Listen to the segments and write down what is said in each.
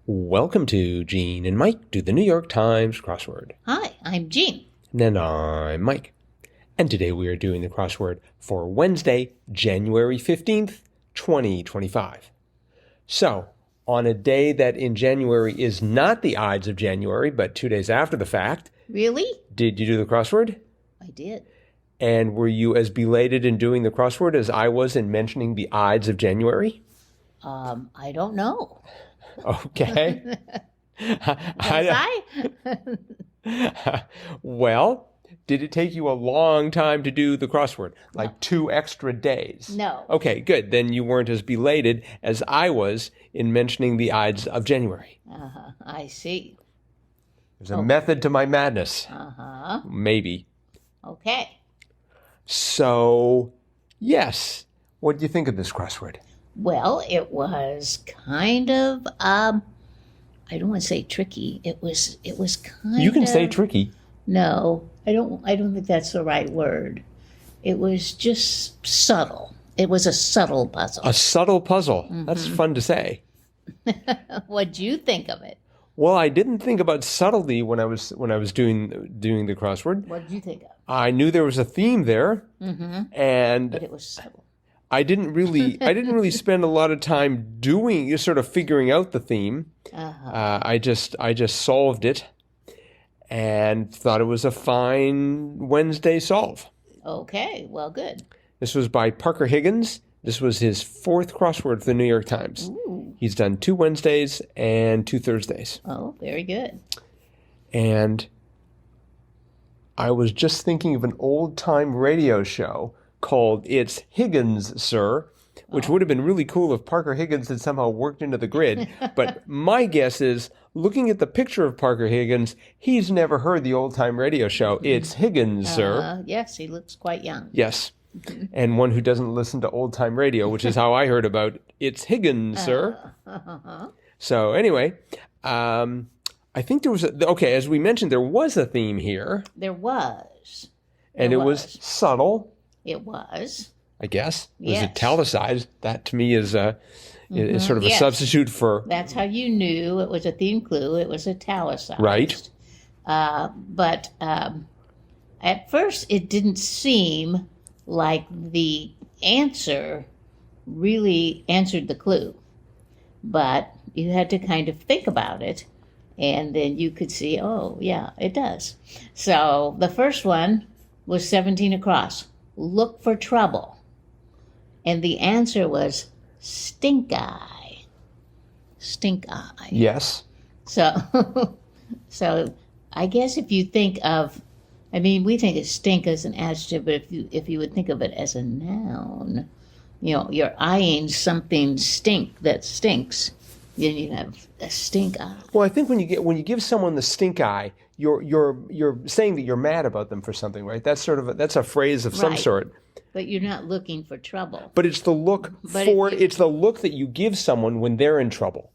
Welcome to Gene and Mike do the New York Times crossword. Hi, I'm Jean. And I'm Mike. And today we are doing the crossword for Wednesday, January 15th, 2025. So, on a day that in January is not the Ides of January, but 2 days after the fact. Really? Did you do the crossword? I did. And were you as belated in doing the crossword as I was in mentioning the Ides of January? I don't know. Okay. I? Well, did it take you a long time to do the crossword? Like 2 extra days? No. Okay, good. Then you weren't as belated as I was in mentioning the Ides of January. I see. There's a method to my madness. Maybe. Okay. So, yes. What do you think of this crossword? Well, it was kind of, I don't want to say tricky. It was kind of... You can say tricky. No, I don't think that's the right word. It was just subtle. It was a subtle puzzle. A subtle puzzle. That's fun to say. What'd you think of it? Well, I didn't think about subtlety when I was doing the crossword. What did you think of? I knew there was a theme there, and But it was subtle. I didn't really spend a lot of time figuring out the theme. I just solved it, and thought it was a fine Wednesday solve. Okay, well, good. This was by Parker Higgins. This was his 4th crossword for the New York Times. Ooh. He's done 2 Wednesdays and 2 Thursdays. Oh, very good. And I was just thinking of an old-time radio show called It's Higgins, Sir, which would have been really cool if Parker Higgins had somehow worked into the grid. But my guess is, looking at the picture of Parker Higgins, he's never heard the old-time radio show It's Higgins, Sir. Yes, he looks quite young. Yes. And one who doesn't listen to old-time radio, which is how I heard about It's Higgins, Sir. So anyway, I think there was as we mentioned, there was a theme here. There was. And it was subtle. It was. I guess. It was Yes. italicized. That to me is sort of a substitute for... That's how you knew it was a theme clue. It was italicized. Right. But at first it didn't seem like the answer really answered the clue. But you had to kind of think about it, and then you could see, oh, yeah, it does. So the first one was 17 across. Look for trouble. And the answer was stink eye. Stink eye. Yes. So I guess if you think of, we think of stink as an adjective, but if you would think of it as a noun, you're eyeing something that stinks, then you have a stink eye. Well, I think when you give someone the stink eye, you're saying that you're mad about them for something, right? That's that's a phrase of some sort. But you're not looking for trouble. But it's the look it's the look that you give someone when they're in trouble.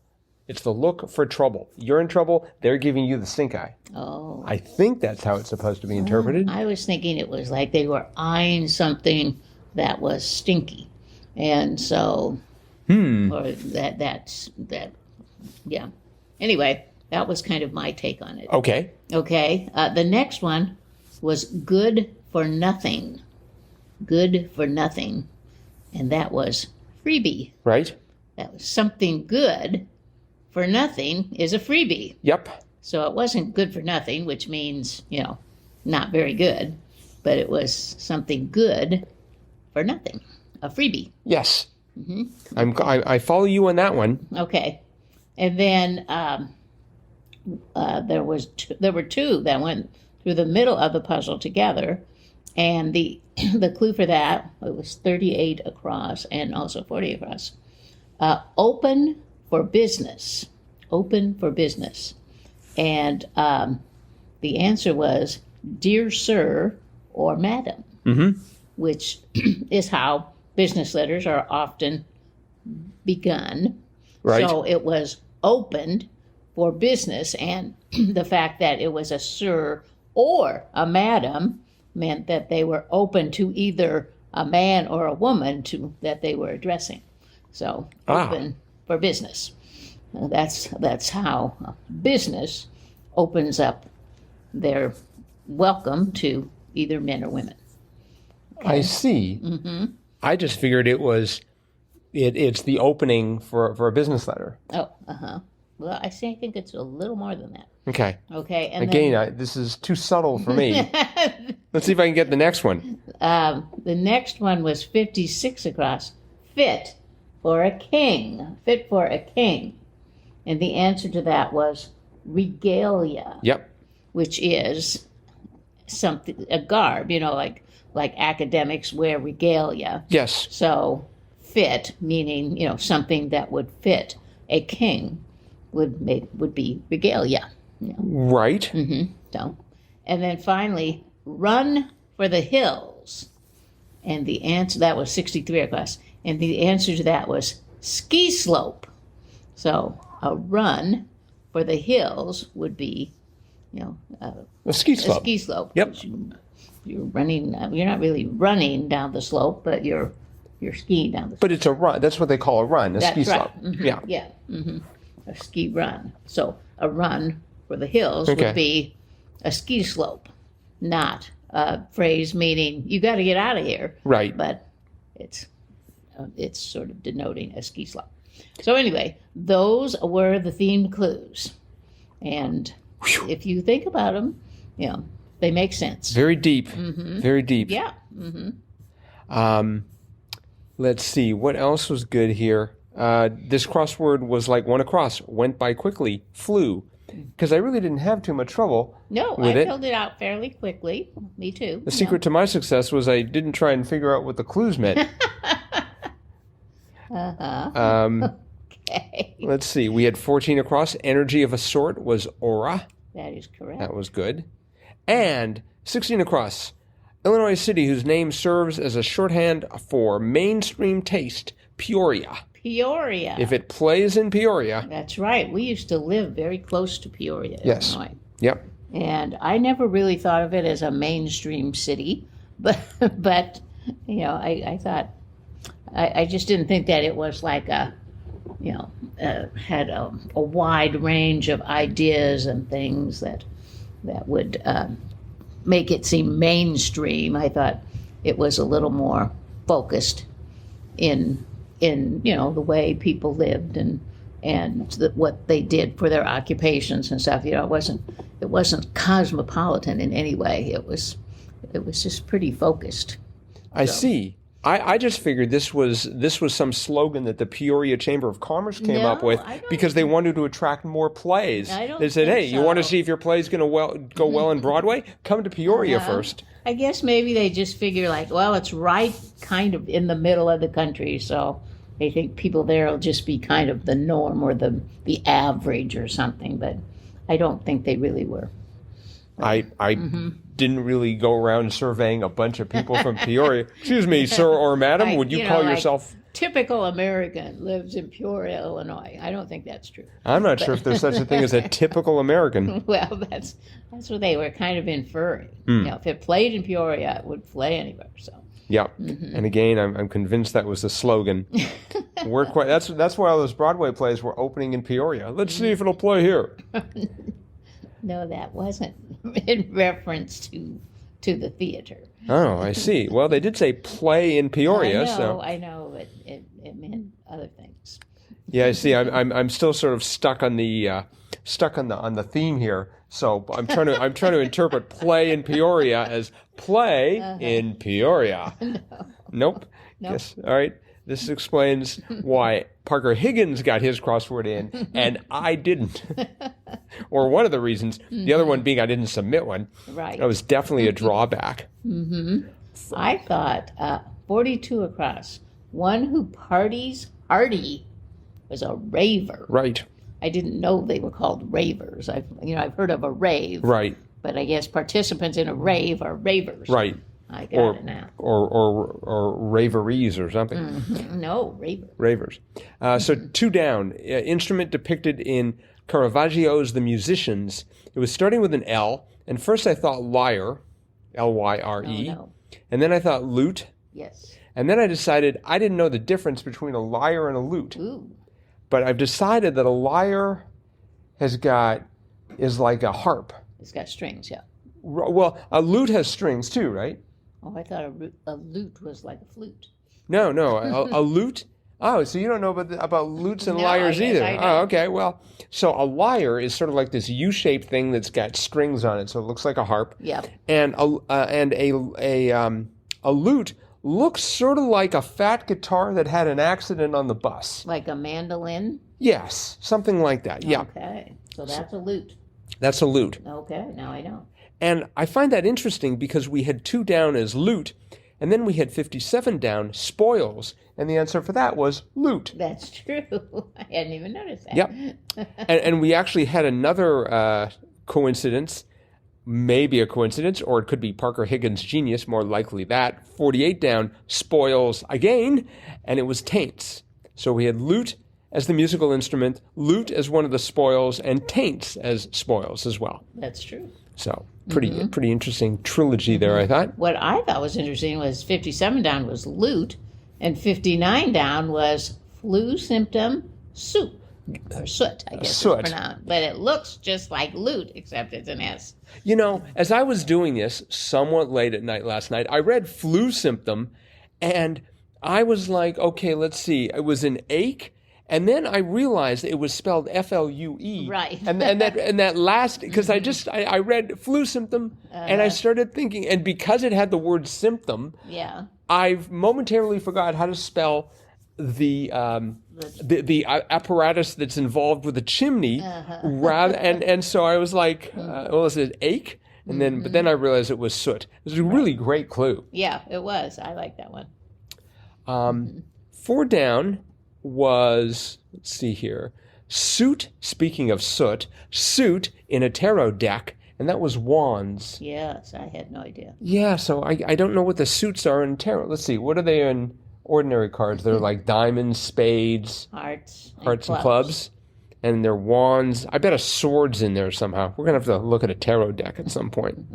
It's the look for trouble. You're in trouble, they're giving you the stink eye. Oh. I think that's how it's supposed to be interpreted. I was thinking it was like they were eyeing something that was stinky. And so, or that's, yeah. Anyway, that was kind of my take on it. Okay. Okay. The next one was good for nothing. Good for nothing. And that was freebie. Right. That was something good for nothing is a freebie. Yep. So it wasn't good for nothing, which means, not very good, but it was something good for nothing, a freebie. Yes. I follow you on that one. Okay. And then there were 2 that went through the middle of the puzzle together, and the clue for that, it was 38 across and also 40 across. Open for business. Open for business. And the answer was dear sir or madam, which is how business letters are often begun. Right. So it was opened for business, and the fact that it was a sir or a madam meant that they were open to either a man or a woman that they were addressing. So open for business. that's how business opens up their welcome to either men or women. I see. Mm-hmm. I just figured it's the opening for a business letter. Oh, well, I think it's a little more than that. Okay. Okay, and again, this is too subtle for me. Let's see if I can get the next one. The next one was 56 across. Fit for a king. Fit for a king. And the answer to that was regalia. Yep. Which is something, a garb, like academics wear regalia. Yes. So fit, meaning, something that would fit a king would be regalia. Right. Mm-hmm. So, and then finally, run for the hills. And the answer, that was 63 across. And the answer to that was ski slope. So a run for the hills would be, a ski slope. A ski slope. Yep. You're running. You're not really running down the slope, but you're skiing down the slope. But it's a run. That's what they call a run, ski slope. Mm-hmm. Yeah. Yeah. Mm-hmm. A ski run. So a run for the hills would be a ski slope, not a phrase meaning you got to get out of here. Right. But it's sort of denoting a ski slope. So anyway, those were the themed clues, and if you think about them, they make sense. Very deep. Mm-hmm. Very deep. Yeah. Mm-hmm. Let's see. What else was good here? This crossword was like one across. Went by quickly. Flew. Because I really didn't have too much trouble with I filled it out fairly quickly. Me too. The secret to my success was I didn't try and figure out what the clues meant. Okay. Let's see. We had 14 across. Energy of a sort was aura. That is correct. That was good. And 16 across. Illinois city whose name serves as a shorthand for mainstream taste, Peoria. Peoria. If it plays in Peoria. That's right. We used to live very close to Peoria, yes. Illinois. Yep. And I never really thought of it as a mainstream city, but I thought, I just didn't think that it was like had a wide range of ideas and things that would make it seem mainstream. I thought it was a little more focused in the way people lived and what they did for their occupations and stuff. It wasn't cosmopolitan in any way. It was just pretty focused. I see. I just figured this was some slogan that the Peoria Chamber of Commerce came up with because they wanted to attract more plays. They said, "Hey, you want to see if your play's going to go well in Broadway? Come to Peoria first." I guess maybe they just figure it's right kind of in the middle of the country, so they think people there will just be kind of the norm or the average or something. But I don't think they really were. I didn't really go around surveying a bunch of people from Peoria. Excuse me, sir or madam, would you call yourself... Typical American lives in Peoria, Illinois. I don't think that's true. I'm not sure if there's such a thing as a typical American. Well, that's what they were kind of inferring. If it played in Peoria, it would play anywhere. So. Yeah, and again, I'm convinced that was the slogan. That's why all those Broadway plays were opening in Peoria. Let's see if it'll play here. No, that wasn't in reference to the theater. Oh, I see. Well, they did say play in Peoria. I know, but it meant other things. Yeah, I see. I'm still sort of stuck on the theme here. So I'm trying to interpret play in Peoria as play in Peoria. Nope. Yes. All right. This explains why Parker Higgins got his crossword in and I didn't. Or one of the reasons. The other one being I didn't submit one. Right. That was definitely a drawback. Mm-hmm. I thought 42 across. One who parties hardy was a raver. Right. I didn't know they were called ravers. I've heard of a rave. Right. But I guess participants in a rave are ravers. Right. I got it now. Or raveries or something. Mm-hmm. No, ravers. Ravers. So 2 down. Instrument depicted in Caravaggio's The Musicians. It was starting with an L. And first I thought lyre, L-Y-R-E. Oh, no. And then I thought lute. Yes. And then I decided I didn't know the difference between a lyre and a lute. Ooh. But I've decided that a lyre is like a harp. It's got strings, yeah. Well, a lute has strings too, right? Oh, I thought a lute was like a flute. No, a lute. Oh, so you don't know about lutes and No, lyres I guess either. I don't. Oh, okay. Well, so a lyre is sort of like this U-shaped thing that's got strings on it, so it looks like a harp. Yep. And a lute looks sort of like a fat guitar that had an accident on the bus. Like a mandolin? Yes, something like that. Yeah. Okay. So that's a lute. That's a lute. Okay, now I know. And I find that interesting because we had 2 down as lute, and then we had 57 down, spoils, and the answer for that was lute. That's true. I hadn't even noticed that. Yep. and we actually had another coincidence, maybe a coincidence, or it could be Parker Higgins' genius, more likely that. 48 down, spoils again, and it was taints. So we had lute as the musical instrument, lute as one of the spoils, and taints as spoils as well. That's true. So pretty interesting trilogy there, I thought. What I thought was interesting was 57 down was lute, and 59 down was flu symptom soup. Or soot, I guess Soot. it's pronounced. But it looks just like lute, except it's an S. You know, as I was doing this somewhat late at night last night, I read flu symptom, and I was like, okay, let's see. It was an ache. And then I realized it was spelled F-L-U-E. Right. And that last, because I read flu symptom, and I started thinking, and because it had the word symptom, Yeah. I've momentarily forgot how to spell the apparatus that's involved with the chimney, and so I was like, well, is it ache? And then, but then I realized it was soot. It was a really great clue. Yeah, it was. I like that one. 4 down was, let's see here, suit, speaking of soot, suit in a tarot deck, and that was wands. Yes, I had no idea. Yeah, so I don't know what the suits are in tarot. Let's see, what are they in ordinary cards? They're like diamonds, spades, Hearts and clubs, and they're wands. I bet a sword's in there somehow. We're going to have to look at a tarot deck at some point.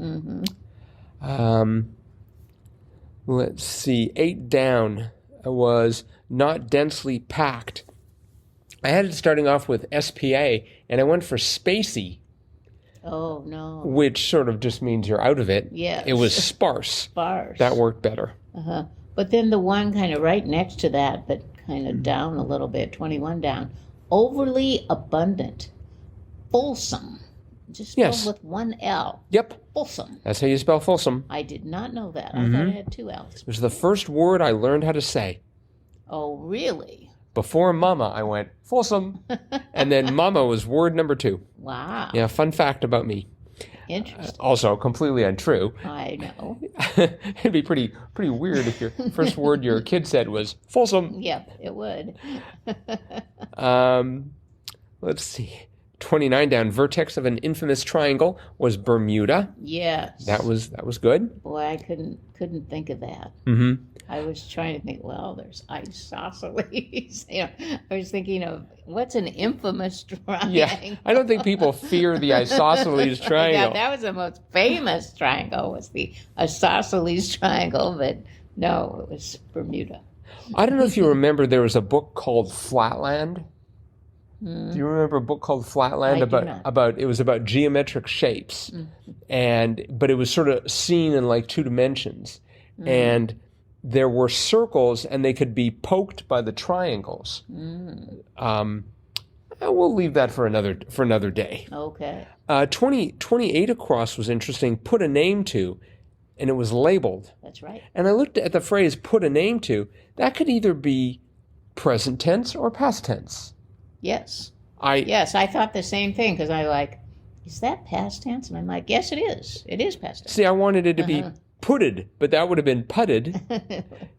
Let's see, 8 down was not densely packed. I had it starting off with SPA, and I went for spacey. Oh, no. Which sort of just means you're out of it. Yes. It was sparse. Sparse. That worked better. But then the one kind of right next to that, but kind of down a little bit, 21 down, overly abundant, fulsome. Just spelled with one L. Yep. Fulsome. That's how you spell fulsome. I did not know that. I thought it had 2 L's. It was the first word I learned how to say. Oh, really? Before mama, I went, fulsome. And then mama was word number 2. Wow. Yeah, fun fact about me. Interesting. Also, completely untrue. I know. It'd be pretty weird if your first word your kid said was fulsome. Yep, it would. Let's see. 29 down, vertex of an infamous triangle was Bermuda. Yes. That was good. Boy, I couldn't think of that. I was trying to think, well, there's isosceles. I was thinking of what's an infamous triangle. Yeah, I don't think people fear the isosceles triangle. Yeah, that was the most famous triangle, was the isosceles triangle, but no, it was Bermuda. I don't know if you remember, there was a book called Flatland. Do you remember a book called Flatland? It was about geometric shapes, but it was sort of seen in like 2 dimensions, and there were circles, and they could be poked by the triangles. We'll leave that for another day. Okay. 28 across was interesting. Put a name to, and it was labeled. That's right. And I looked at the phrase "put a name to." That could either be present tense or past tense. Yes. I thought the same thing, because I like, is that past tense? And I'm like, yes, it is. It is past tense. See, I wanted it to be putted, but that would have been putted,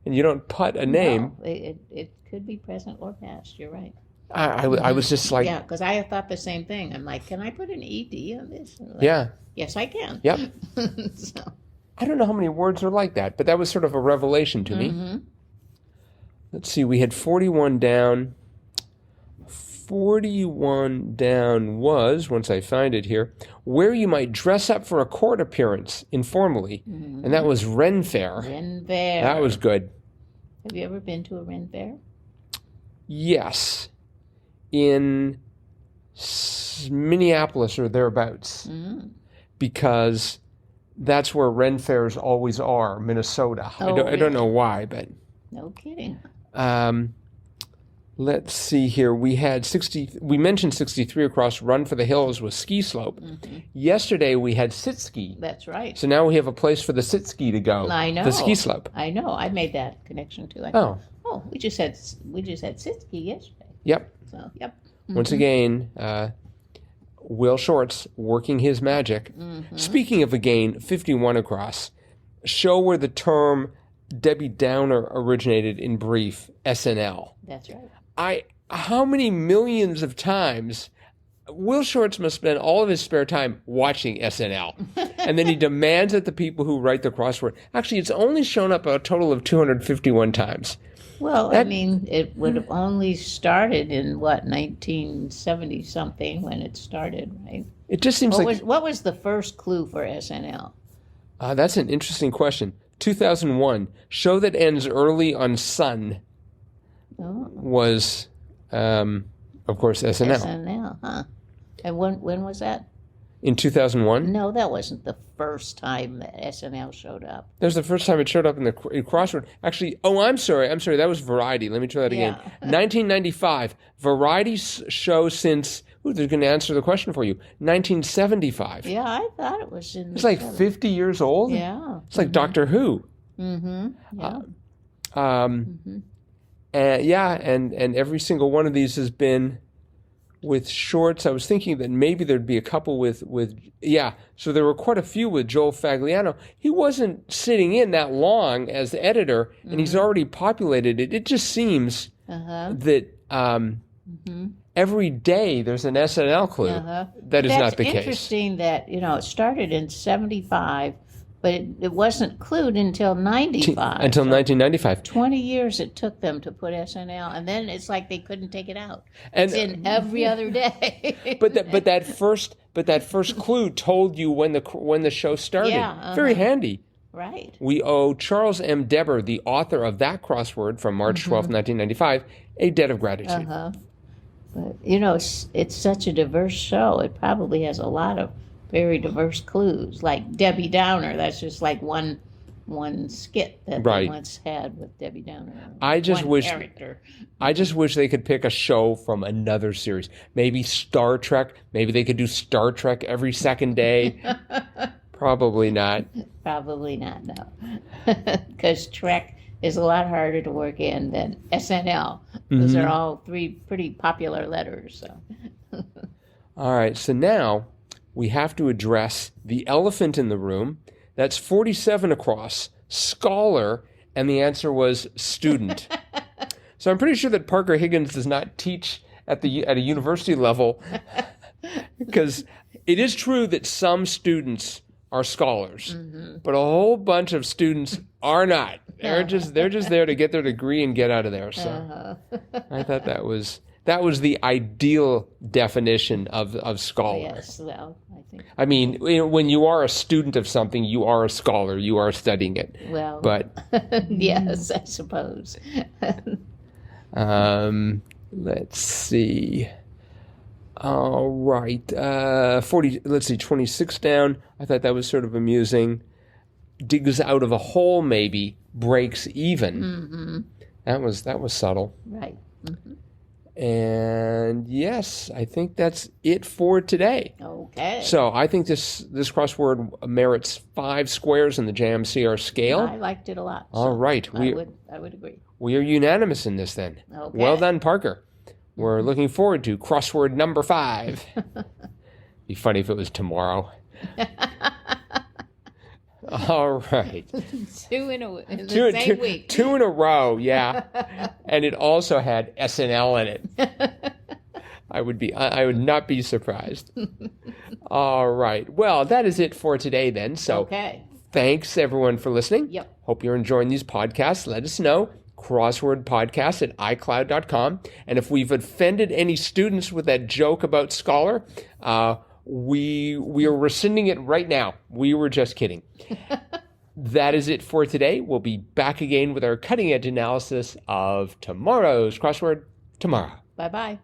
and you don't put a name. No, it could be present or past. You're right. I was just like... Yeah, because I thought the same thing. I'm like, can I put an ED on this? Like, yeah. Yes, I can. Yep. So. I don't know how many words are like that, but that was sort of a revelation to me. Let's see, we had 41 down. 41 down was, once I find it here, where you might dress up for a court appearance informally. And that was Ren Fair. Ren Fair. That was good. Have you ever been to a Ren Fair? Yes. in Minneapolis or thereabouts, because that's where Ren fairs always are, Minnesota. Oh, I don't know why, but no kidding. let's see here. We mentioned 63 across. Run for the Hills was ski slope. Yesterday we had sit ski. That's right. So now we have a place for the sit ski to go. I know. The ski slope. I know. I made that connection too. Oh, we just had sit ski yesterday. yep. So yep. Once again, Will Shorts working his magic. Speaking of again, 51 across, show where the term Debbie Downer originated in brief, SNL. That's right. How many millions of times Will Shorts must spend all of his spare time watching SNL. And then he demands that the people who write the crossword. Actually, it's only shown up a total of 251 times. Well, it would have only started in 1970 something when it started, right? It just seems What was the first clue for SNL? That's an interesting question. 2001, show that ends early on sun was, of course, SNL. SNL, huh? And when was that? In 2001? No, that wasn't the first time that SNL showed up. That was the first time it showed up in the crossword. Actually, I'm sorry. That was Variety. Let me try that again. 1995, Variety show since, they're going to answer the question for you, 1975. Yeah, I thought it was in It's like 50 years old? Yeah. It's like Doctor Who. Yeah. And every single one of these has been with Shorts. I was thinking that maybe there'd be a couple with so there were quite a few with Joel Fagliano. He wasn't sitting in that long as the editor, and he's already populated it. It just seems that every day there's an SNL clue. That is not the case. That's interesting that, it started in 75, but it wasn't clued until 95. Until 1995. 20 years it took them to put SNL, and then it's like they couldn't take it out. It's in every other day. but that first clue told you when the show started. Yeah, Very handy. Right. We owe Charles M. Deber, the author of that crossword from March 12th, 1995, a debt of gratitude. But, it's such a diverse show. It probably has a lot of very diverse clues. Like Debbie Downer, that's just like one skit that they once had with Debbie Downer. I just wish they could pick a show from another series. Maybe Star Trek. Maybe they could do Star Trek every second day. Probably not. Probably not, no. Because Trek is a lot harder to work in than SNL. Those are all three pretty popular letters. So. All right, so now we have to address the elephant in the room. That's 47 across, scholar, and the answer was student. So I'm pretty sure that Parker Higgins does not teach at a university level, because it is true that some students are scholars, but a whole bunch of students are not. They're just there to get their degree and get out of there. So I thought that was the ideal definition of scholar. Yes, well, I think. I mean, when you are a student of something, you are a scholar. You are studying it. Well, but yes, I suppose. Let's see. All right, 26 down. I thought that was sort of amusing. Digs out of a hole, maybe breaks even. That was subtle. Right. And yes, I think that's it for today. Okay. So I think this crossword merits 5 squares in the JMCR scale. I liked it a lot. All right. I would agree. We are unanimous in this then. Okay. Well done, Parker. We're looking forward to crossword number 5. Be funny if it was tomorrow. All right. 2 in the same week. 2 in a row, yeah. And it also had SNL in it. I would not be surprised. All right. Well, that is it for today then. So thanks everyone for listening. Yep. Hope you're enjoying these podcasts. Let us know. crosswordpodcast at iCloud.com. And if we've offended any students with that joke about scholar, we are rescinding it right now. We were just kidding. That is it for today. We'll be back again with our cutting edge analysis of tomorrow's crossword tomorrow. Bye-bye.